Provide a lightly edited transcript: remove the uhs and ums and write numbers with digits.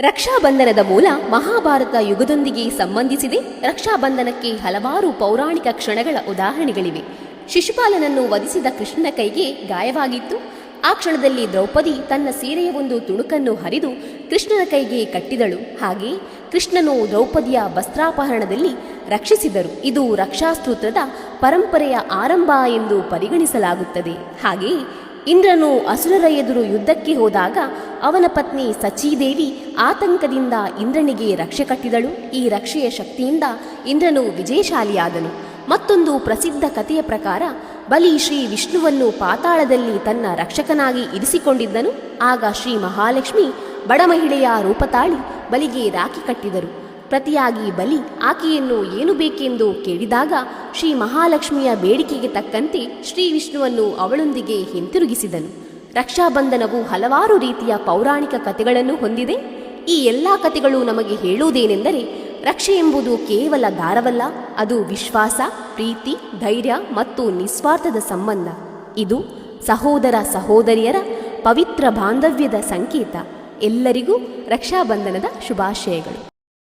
ರಕ್ಷಾಬಂಧನದ ಮೂಲ ಮಹಾಭಾರತ ಯುಗದೊಂದಿಗೆ ಸಂಬಂಧಿಸಿದೆ. ರಕ್ಷಾಬಂಧನಕ್ಕೆ ಹಲವಾರು ಪೌರಾಣಿಕ ಕ್ಷಣಗಳ ಉದಾಹರಣೆಗಳಿವೆ. ಶಿಶುಪಾಲನನ್ನು ವಧಿಸಿದ ಕೃಷ್ಣನ ಕೈಗೆ ಗಾಯವಾಗಿತ್ತು. ಆ ಕ್ಷಣದಲ್ಲಿ ದ್ರೌಪದಿ ತನ್ನ ಸೀರೆಯ ಒಂದು ತುಣುಕನ್ನು ಹರಿದು ಕೃಷ್ಣನ ಕೈಗೆ ಕಟ್ಟಿದಳು. ಹಾಗೆ ಕೃಷ್ಣನು ದ್ರೌಪದಿಯ ವಸ್ತ್ರಾಪಹರಣದಲ್ಲಿ ರಕ್ಷಿಸಿದರು. ಇದು ರಕ್ಷಾಸ್ತೋತ್ರದ ಪರಂಪರೆಯ ಆರಂಭ ಎಂದು ಪರಿಗಣಿಸಲಾಗುತ್ತದೆ. ಹಾಗೆಯೇ ಇಂದ್ರನು ಅಸುರರ ಎದುರು ಯುದ್ಧಕ್ಕೆ ಹೋದಾಗ ಅವನ ಪತ್ನಿ ಸಚೀದೇವಿ ಆತಂಕದಿಂದ ಇಂದ್ರನಿಗೆ ರಕ್ಷೆ ಕಟ್ಟಿದಳು. ಈ ರಕ್ಷೆಯ ಶಕ್ತಿಯಿಂದ ಇಂದ್ರನು ವಿಜಯಶಾಲಿಯಾದನು. ಮತ್ತೊಂದು ಪ್ರಸಿದ್ಧ ಕಥೆಯ ಪ್ರಕಾರ ಬಲಿ ಶ್ರೀ ವಿಷ್ಣುವನ್ನು ಪಾತಾಳದಲ್ಲಿ ತನ್ನ ರಕ್ಷಕನಾಗಿ ಇರಿಸಿಕೊಂಡಿದ್ದನು. ಆಗ ಶ್ರೀ ಮಹಾಲಕ್ಷ್ಮಿ ಬಡ ಮಹಿಳೆಯ ರೂಪ ತಾಳಿ ಬಲಿಗೆ ರಾಖಿ ಕಟ್ಟಿದರು. ಪ್ರತಿಯಾಗಿ ಬಲಿ ಆಕೆಯನ್ನು ಏನು ಬೇಕೆಂದು ಕೇಳಿದಾಗ ಶ್ರೀ ಮಹಾಲಕ್ಷ್ಮಿಯ ಬೇಡಿಕೆಗೆ ತಕ್ಕಂತೆ ಶ್ರೀ ವಿಷ್ಣುವನ್ನು ಅವಳೊಂದಿಗೆ ಹಿಂತಿರುಗಿಸಿದನು. ರಕ್ಷಾಬಂಧನವು ಹಲವಾರು ರೀತಿಯ ಪೌರಾಣಿಕ ಕಥೆಗಳನ್ನು ಹೊಂದಿದೆ. ಈ ಎಲ್ಲ ಕಥೆಗಳು ನಮಗೆ ಹೇಳುವುದೇನೆಂದರೆ, ರಕ್ಷೆ ಎಂಬುದು ಕೇವಲ ದಾರವಲ್ಲ, ಅದು ವಿಶ್ವಾಸ, ಪ್ರೀತಿ, ಧೈರ್ಯ ಮತ್ತು ನಿಸ್ವಾರ್ಥದ ಸಂಬಂಧ. ಇದು ಸಹೋದರ ಸಹೋದರಿಯರ ಪವಿತ್ರ ಬಾಂಧವ್ಯದ ಸಂಕೇತ. ಎಲ್ಲರಿಗೂ ರಕ್ಷಾಬಂಧನದ ಶುಭಾಶಯಗಳು.